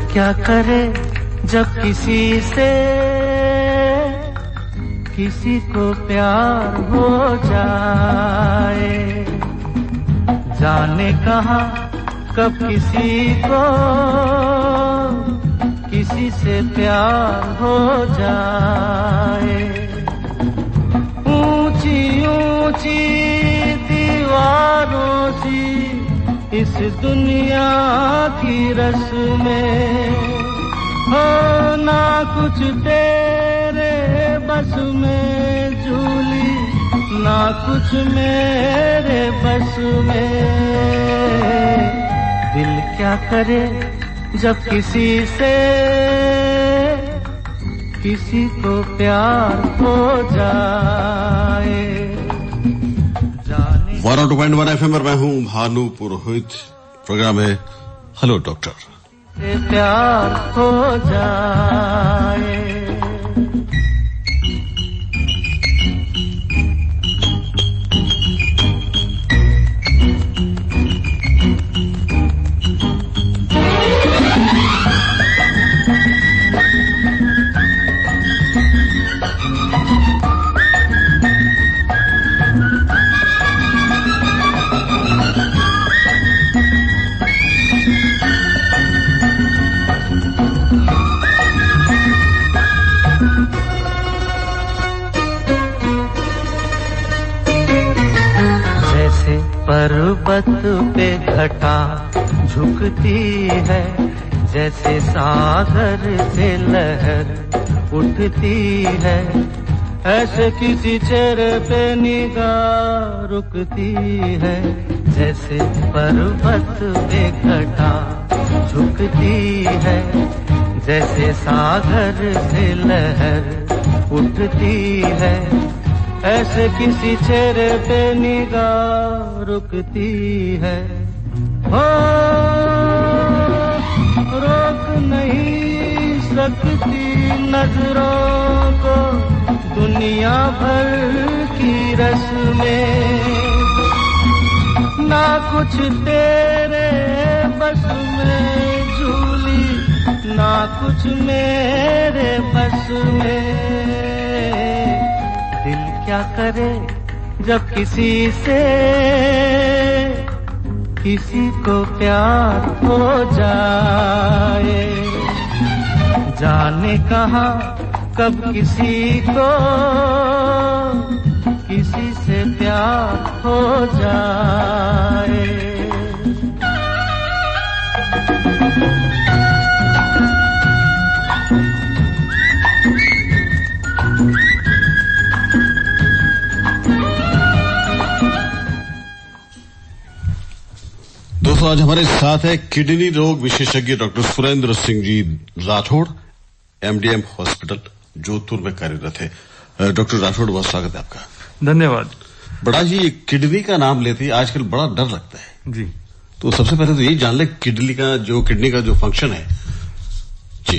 क्या करे जब किसी को प्यार हो जाए, जाने कहाँ कब किसी से प्यार हो जाए। ऊंची ऊंची दीवारों सी इस दुनिया की रस्में हो, ना कुछ तेरे बस में झूली, ना कुछ मेरे बस में। दिल क्या करे जब किसी को प्यार हो जाए। 102.1 FM पर मैं हूँ भानु पुरोहित। प्रोग्राम है हेलो डॉक्टर। प्यार हो जाए। पर्वत पे घटा झुकती है, जैसे सागर से लहर उठती है, ऐसे किसी चेहरे पे निगाह रुकती है। जैसे पर्वत पे घटा झुकती है, जैसे सागर से लहर उठती है, ऐसे किसी चेहरे पे निगाह रुकती है। हो रोक नहीं सकती नजरों को दुनिया भर की रस्में, ना कुछ तेरे बस में झूली, ना कुछ मेरे बस में। दिल क्या करे जब किसी को प्यार हो जाए, जाने कहाँ कब किसी से प्यार हो जाए। दोस्तों, आज हमारे साथ है किडनी रोग विशेषज्ञ doctor Surendra Singh ji Rathore, MDM hospital Jodhpur में कार्यरत है। डॉक्टर राठौड़, बहुत स्वागत है आपका। धन्यवाद। बड़ा ही किडनी का नाम लेते ही आजकल बड़ा डर लगता है जी। तो सबसे पहले तो यही जान ले किडनी का जो फंक्शन है जी,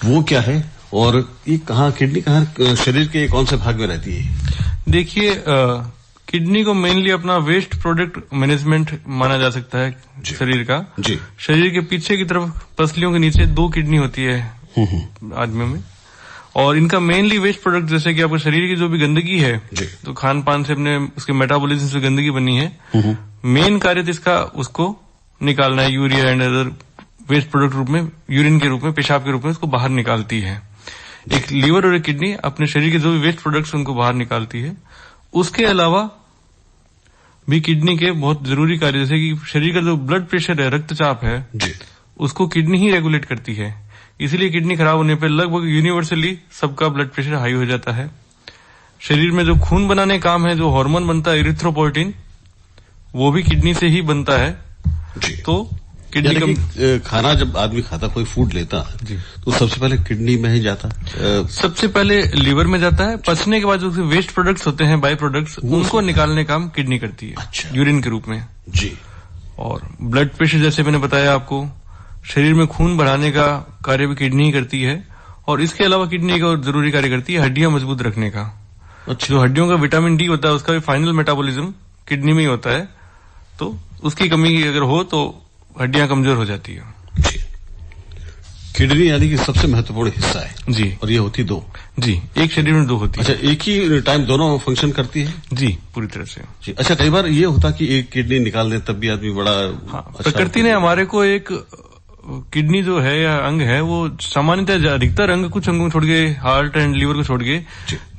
वो क्या है और ये किडनी कहाँ शरीर के कौन से भाग में रहती है? देखिए, किडनी को मेनली अपना वेस्ट प्रोडक्ट मैनेजमेंट माना जा सकता है शरीर का। जी। शरीर के पीछे की तरफ पसलियों के नीचे 2 किडनी होती है आदमियों में, और इनका मेनली वेस्ट प्रोडक्ट, जैसे कि आपके शरीर की जो भी गंदगी है, तो खान पान से अपने उसके मेटाबॉलिज्म से गंदगी बनी है, मेन कार्य तो इसका उसको निकालना है। Urea and other waste product रूप में, यूरिन के रूप में, पेशाब के रूप में उसको बाहर निकालती है। एक लीवर और एक किडनी अपने शरीर के जो भी वेस्ट प्रोडक्ट्स उनको बाहर निकालती है। उसके अलावा भी किडनी के बहुत जरूरी कार्य, जैसे कि शरीर का जो ब्लड प्रेशर है, रक्तचाप है, उसको किडनी ही रेगुलेट करती है। इसीलिए किडनी खराब होने पर लगभग यूनिवर्सली सबका ब्लड प्रेशर हाई हो जाता है। शरीर में जो खून बनाने काम है, जो हार्मोन बनता है इरिथ्रोपोइटिन, वो भी किडनी से ही बनता है। तो किडनी खाना जब आदमी खाता, कोई फूड लेता है, तो सबसे पहले किडनी में ही जाता है। सबसे पहले लीवर में जाता है, पचने के बाद जो वेस्ट प्रोडक्ट्स होते हैं, बाई प्रोडक्ट्स, उनको निकालने का किडनी करती है। अच्छा। यूरिन के रूप में जी। और ब्लड प्रेशर, जैसे मैंने बताया आपको, शरीर में खून बढ़ाने का कार्य भी किडनी ही करती है। और इसके अलावा किडनी का और जरूरी कार्य करती है हड्डियां मजबूत रखने का। अच्छा। जो हड्डियों का विटामिन डी होता है, उसका भी फाइनल मेटाबॉलिज्म किडनी में ही होता है। तो उसकी कमी अगर हो तो हड्डियां कमजोर हो जाती है। किडनी यानी कि सबसे महत्वपूर्ण हिस्सा है जी, और ये होती दो जी, एक शरीर में दो होती है। अच्छा, एक ही टाइम दोनों फंक्शन करती है जी, पूरी तरह से जी। अच्छा, कई बार ये होता कि एक किडनी निकाल दे तब भी आदमी बड़ा प्रकृति ने हमारे को एक किडनी जो है या अंग है वो सामान्यतः अधिकतर अंग, कुछ अंगों छोड़ के, हार्ट एंड लीवर को छोड़ के,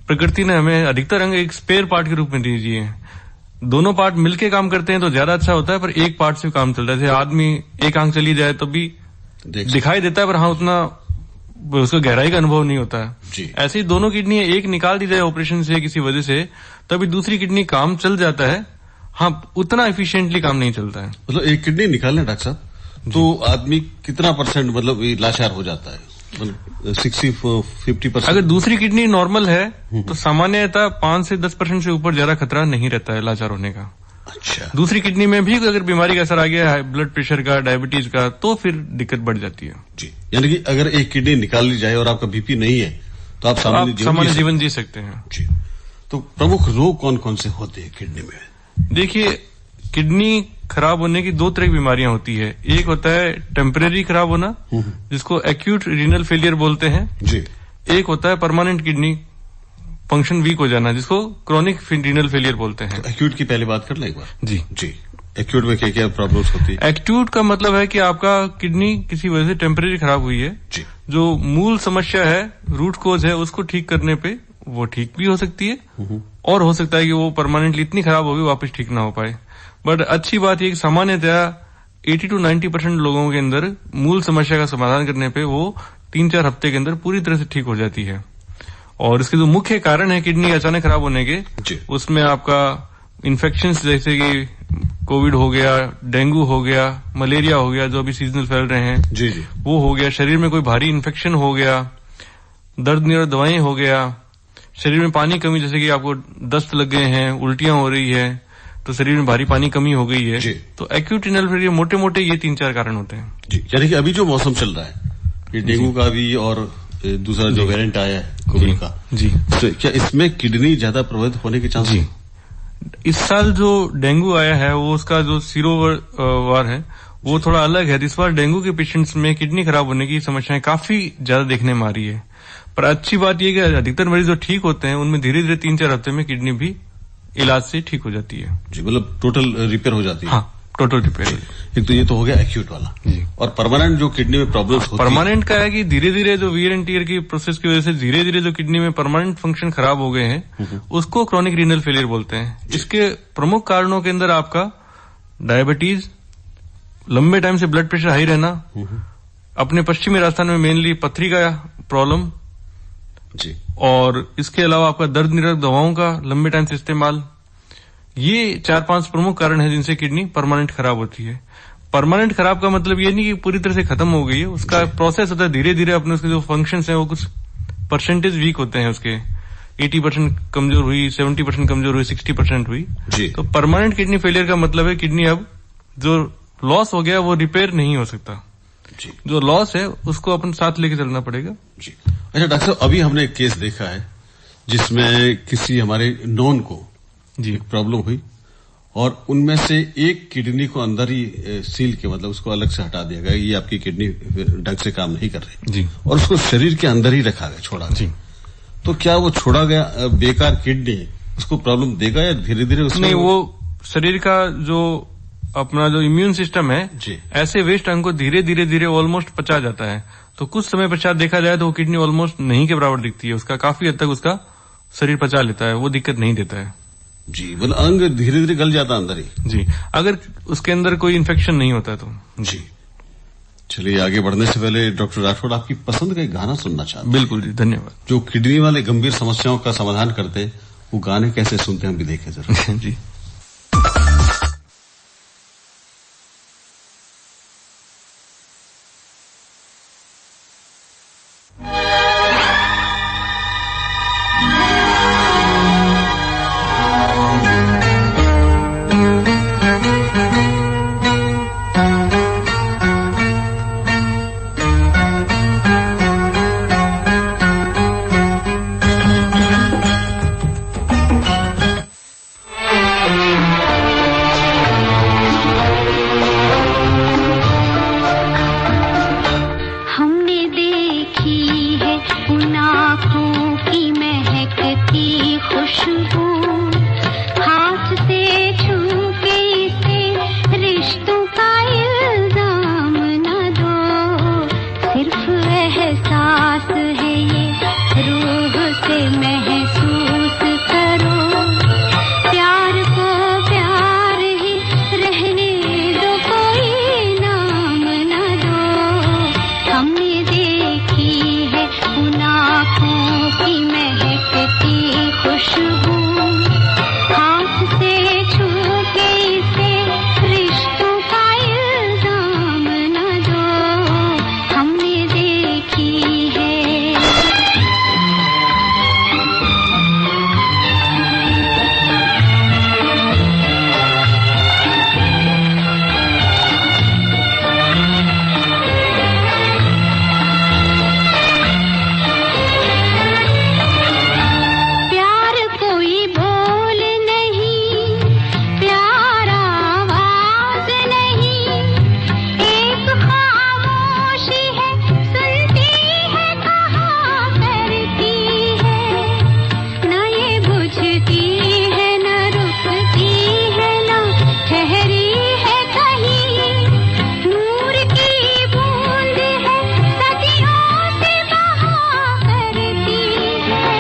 प्रकृति ने हमें अधिकतर अंग एक स्पेयर पार्ट के रूप में दे दिए हैं। दोनों पार्ट मिलके काम करते हैं तो ज्यादा अच्छा होता है, पर एक पार्ट से काम चलता है। जैसे आदमी एक आंख चली जाए तो भी दिखाई देता है, पर हाँ उतना उसको गहराई का अनुभव नहीं होता है। ऐसे ही दोनों किडनी एक निकाल दी जाए ऑपरेशन से किसी वजह से, तभी दूसरी किडनी काम चल जाता है। हाँ, उतना एफिशिएंटली काम नहीं चलता है। मतलब एक किडनी निकालने डॉक्टर साहब तो आदमी कितना परसेंट मतलब लाचार हो जाता है? 60-50%। अगर दूसरी किडनी नॉर्मल है तो सामान्यतः 5 से 10% से ऊपर ज्यादा खतरा नहीं रहता है लाचार होने का। अच्छा, दूसरी किडनी में भी अगर बीमारी का असर आ गया है, ब्लड प्रेशर का, डायबिटीज का, तो फिर दिक्कत बढ़ जाती है जी। यानी कि अगर एक किडनी निकाल ली जाए और आपका बीपी नहीं है तो आप सामान्य जीवन जी सकते हैं जी। तो प्रमुख रोग कौन कौन से होते हैं किडनी में? देखिए, किडनी खराब होने की दो तरह की बीमारियां होती है। एक होता है टेम्परेरी खराब होना, जिसको एक्यूट रीनल फेलियर बोलते हैं जी। एक होता है परमानेंट किडनी फंक्शन वीक हो जाना, जिसको क्रॉनिक रीनल फेलियर बोलते हैं। तो एक्यूट की पहले बात कर लें एक बार। जी जी, एक्यूट में क्या क्या प्रॉब्लम्स होती है? एक्यूट का मतलब है कि आपका किडनी किसी वजह से टेम्परेरी खराब हुई है जी। जो मूल समस्या है, रूट कोज है, उसको ठीक करने पे वो ठीक भी हो सकती है और हो सकता है कि वो परमानेंटली इतनी खराब होगी वापस ठीक ना हो पाए। बट अच्छी बात ये कि सामान्यतः 80 to 90% लोगों के अंदर मूल समस्या का समाधान करने पे वो 3-4 हफ्ते के अंदर पूरी तरह से ठीक हो जाती है। और इसके जो मुख्य कारण है किडनी अचानक खराब होने के, उसमें आपका इन्फेक्शंस जैसे कि कोविड हो गया, डेंगू हो गया, मलेरिया हो गया जो अभी सीजनल फैल रहे हैं जी जी, वो हो गया, शरीर में कोई भारी इन्फेक्शन हो गया, दर्द निवारक दवाएं हो गया, शरीर में पानी कमी, जैसे कि आपको दस्त लग गए हैं, उल्टियां हो रही है तो शरीर में भारी पानी कमी हो गई है, तो एक्यूट रीनल फेलियर मोटे मोटे ये 3-4 कारण होते हैं जी। यानी कि अभी जो मौसम चल रहा है, ये डेंगू का भी और दूसरा जो वेरिएंट आया है कोविड का जी, तो क्या इसमें किडनी ज्यादा प्रभावित होने के चांस है? इस साल जो डेंगू आया है वो उसका जो सीरोवार है वो थोड़ा अलग है। इस बार डेंगू के पेशेंट्स में किडनी खराब होने की समस्याएं काफी ज्यादा देखने में आ रही है। पर अच्छी बात यह कि अधिकतर मरीज जो ठीक होते हैं उनमें धीरे धीरे 3-4 हफ्ते में किडनी भी इलाज से ठीक हो जाती है जी। मतलब टोटल रिपेयर हो जाती है? हाँ, टोटल रिपेयर। एक तो ये तो हो गया एक्यूट वाला जी। और परमानेंट जो किडनी में प्रॉब्लम्स होती है, परमानेंट का है कि धीरे धीरे जो वियर एंड टियर की प्रोसेस की वजह से धीरे धीरे जो किडनी में परमानेंट फंक्शन खराब हो गए हैं उसको क्रॉनिक रीनल फेलियर बोलते हैं। इसके प्रमुख कारणों के अंदर आपका डायबिटीज, लंबे टाइम से ब्लड प्रेशर हाई रहना, अपने पश्चिमी राजस्थान में मेनली पथरी का प्रॉब्लम जी, और इसके अलावा आपका दर्द निवारक दवाओं का लंबे टाइम से इस्तेमाल, ये 4-5 प्रमुख कारण है जिनसे किडनी परमानेंट खराब होती है। परमानेंट खराब का मतलब ये नहीं कि पूरी तरह से खत्म हो गई है, उसका प्रोसेस होता है धीरे धीरे अपने उसके जो फंक्शंस हैं वो कुछ परसेंटेज वीक होते हैं उसके, 80% कमजोर हुई, 70% कमजोर हुई, 60% हुई जी। तो परमानेंट किडनी फेलियर का मतलब है किडनी अब जो लॉस हो गया वो रिपेयर नहीं हो सकता जी। जो लॉस है उसको अपन साथ लेके चलना पड़ेगा जी। अच्छा डॉक्टर साहब, अभी हमने एक केस देखा है जिसमें किसी हमारे नॉन को जी प्रॉब्लम हुई और उनमें से एक किडनी को अंदर ही सील के, मतलब उसको अलग से हटा दिया गया, ये आपकी किडनी ढंग से काम नहीं कर रही जी, और उसको शरीर के अंदर ही रखा गया, छोड़ा जी। तो क्या वो छोड़ा गया बेकार किडनी उसको प्रॉब्लम देगा या धीरे धीरे उसमें? नहीं, वो शरीर का जो अपना जो इम्यून सिस्टम है जी, ऐसे वेस्ट अंग को धीरे धीरे धीरे ऑलमोस्ट पचा जाता है। तो कुछ समय पश्चात देखा जाए तो वो किडनी ऑलमोस्ट नहीं के बराबर दिखती है, उसका काफी हद तक उसका शरीर पचा लेता है, वो दिक्कत नहीं देता है जी। मतलब अंग धीरे धीरे गल जाता अंदर ही जी, अगर उसके अंदर कोई इन्फेक्शन नहीं होता है तो जी। चलिए, आगे बढ़ने से पहले डॉक्टर राठौड़ आपकी पसंद का एक गाना सुनना चाहते हैं। बिल्कुल जी, धन्यवाद। जो किडनी वाले गंभीर समस्याओं का समाधान करते हैं वो गाने कैसे सुनते हैं हम भी देखें जरा जी। आँखों की महकती खुशबू, हाथ से छू के इसे रिश्तों का इल्जाम न दो। सिर्फ एहसास है ये, रूह से महसूस करो। प्यार को प्यार ही रहने दो, कोई नाम न दो। हमने देखी है उन आँखों की महकती खुशबू, हाथ से छू के इसे रिश्तों का इल्जाम न दो। हमने देखी है। प्यार कोई बोल नहीं, प्यार आवाज नहीं, एक खामोशी है, सुनती है, कहा करती है। न ये बुझती है, न रुकती है, न ठहरी है कहीं। नूर की बूंद है, सदियों से बहा करती है।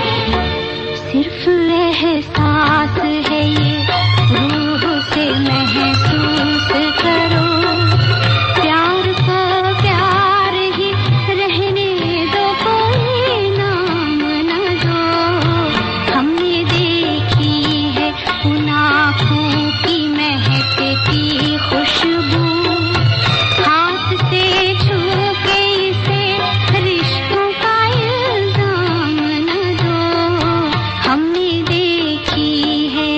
सिर्फ एहसास है ये, रूह से महसूस करो। प्यार को प्यार ही रहने दो, कोई नाम न दो। हमने देखी है उन आँखों की महकती खुशबू, हाथ से छू के इसे रिश्तों का इल्जाम न दो। हमने देखी है।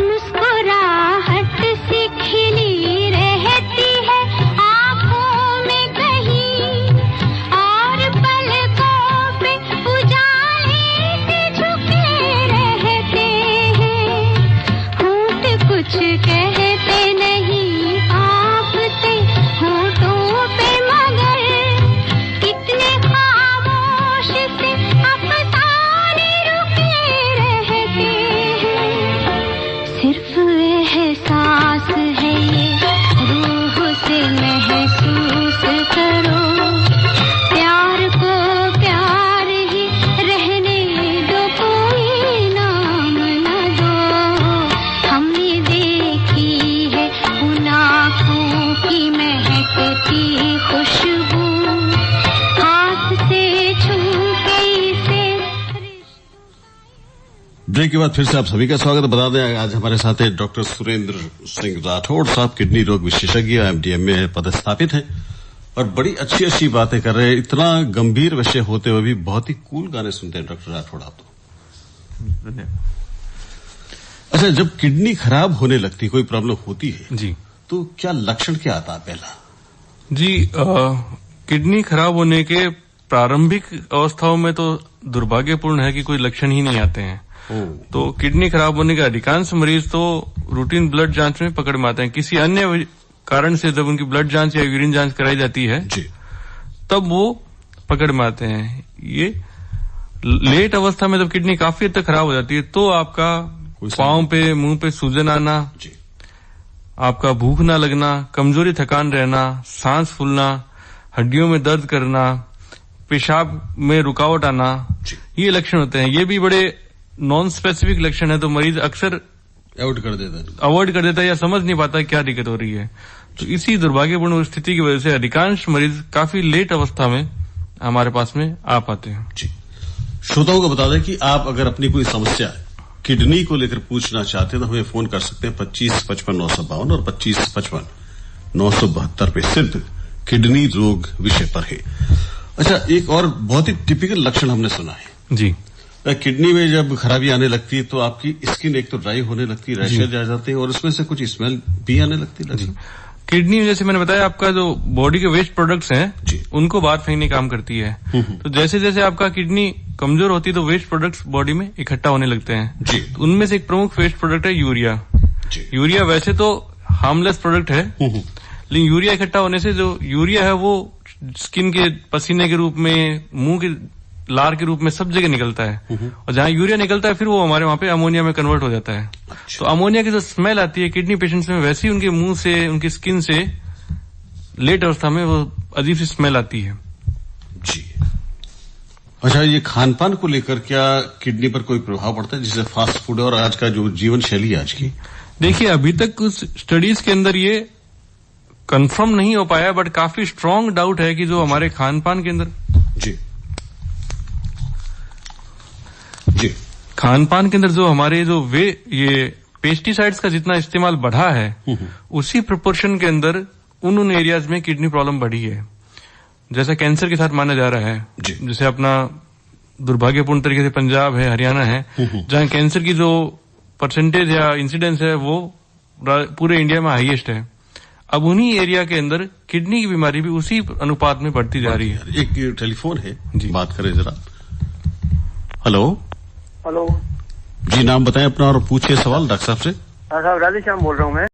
मुस्कुराहट सी खिली रहती है आँखों में कहीं, और पलकों पे उजाले से झुके रहते हैं। होंठ कुछ कहते नहीं, कांपते होठों पे, मगर कितने खामोश से अफसाने रुके रहते हैं। सिर्फ एहसास है ये, रूह से महसूस करो। प्यार को प्यार ही रहने दो, कोई नाम न दो। हमने देखी है उन आँखों की महकती खुशबू, हाथ से छू के इसे ब्रेक के बाद फिर से आप सभी का स्वागत है। बता दें आज हमारे साथ है डॉक्टर सुरेंद्र सिंह राठौड़ साहब, किडनी रोग विशेषज्ञ, एमडीएम में पदस्थापित हैं और बड़ी अच्छी अच्छी बातें कर रहे हैं। इतना गंभीर विषय होते हुए भी बहुत ही कूल गाने सुनते हैं डॉक्टर राठौड़ आप तो। अच्छा, जब किडनी खराब होने लगती, कोई प्रॉब्लम होती है जी, तो क्या लक्षण क्या आता है पहला? जी किडनी खराब होने के प्रारंभिक अवस्थाओं में तो दुर्भाग्यपूर्ण है कि कोई लक्षण ही नहीं आते हैं। तो किडनी खराब होने के अधिकांश मरीज तो रूटीन ब्लड जांच में पकड़ में आते हैं। किसी अन्य कारण से जब उनकी ब्लड जांच या यूरिन जांच कराई जाती है जी, तब वो पकड़ में आते हैं। ये लेट अवस्था में जब किडनी काफी हद तक खराब हो जाती है तो आपका पांव पे, मुंह पे सूजन आना जी, आपका भूख ना लगना, कमजोरी, थकान रहना, सांस फूलना, हड्डियों में दर्द करना, पेशाब में रुकावट आना, ये लक्षण होते हैं। ये भी बड़े नॉन स्पेसिफिक लक्षण है, तो मरीज अक्सर अवॉइड कर देता है या समझ नहीं पाता क्या दिक्कत हो रही है। तो इसी दुर्भाग्यपूर्ण स्थिति की वजह से अधिकांश मरीज काफी लेट अवस्था में हमारे पास में आ पाते हैं। जी, श्रोताओं को बता दें कि आप अगर अपनी कोई समस्या किडनी को लेकर पूछना चाहते हैं तो हमें फोन कर सकते हैं 2555-952 और 2555-972 पे। सिर्फ किडनी रोग विषय पर है। अच्छा, एक और बहुत ही टिपिकल लक्षण हमने सुना है जी, किडनी में जब खराबी आने लगती है तो आपकी स्किन एक तो ड्राई होने लगती है, रैशेज आ जाते हैं और उसमें से कुछ स्मेल भी आने लगती है। किडनी जैसे मैंने बताया आपका जो बॉडी के वेस्ट प्रोडक्ट्स हैं उनको बाहर फेंकने काम करती है। तो जैसे जैसे आपका किडनी कमजोर होती है तो वेस्ट प्रोडक्ट्स बॉडी में इकट्ठा होने लगते हैं। तो उनमें से एक प्रमुख वेस्ट प्रोडक्ट है यूरिया। यूरिया वैसे तो हार्मलेस प्रोडक्ट है, लेकिन यूरिया इकट्ठा होने से जो यूरिया है वो स्किन के पसीने के रूप में, मुंह के लार के रूप में सब जगह निकलता है। और जहां यूरिया निकलता है फिर वो हमारे वहां पे अमोनिया में कन्वर्ट हो जाता है। तो अमोनिया की जो स्मेल आती है किडनी पेशेंट्स में, वैसे ही उनके मुंह से, उनकी स्किन से लेट अवस्था में वो अजीब सी स्मेल आती है। जी। अच्छा, ये खान पान को लेकर क्या किडनी पर कोई प्रभाव पड़ता है, जैसे फास्ट फूड और आज का जो जीवन शैली आज की? देखिए, अभी तक कुछ स्टडीज के अंदर ये कंफर्म नहीं हो पाया, बट काफी स्ट्रांग डाउट है कि जो हमारे खान पान के अंदर जी खान पान के अंदर जो हमारे ये पेस्टिसाइड्स का जितना इस्तेमाल बढ़ा है उसी प्रोपोर्शन के अंदर उन एरियाज में किडनी प्रॉब्लम बढ़ी है। जैसा कैंसर के साथ माना जा रहा है, जैसे अपना दुर्भाग्यपूर्ण तरीके से पंजाब है, हरियाणा है, जहां कैंसर की जो परसेंटेज या इंसिडेंस है वो पूरे इंडिया में हाईएस्ट है। अब उन्हीं एरिया के अंदर किडनी की बीमारी भी उसी अनुपात में बढ़ती जा रही है। एक टेलीफोन है जी, बात करें जरा। हेलो हेलो जी, नाम बताएं अपना और पूछिए सवाल डॉक्टर साहब से। साहब राधेश्याम बोल रहा हूँ मैं।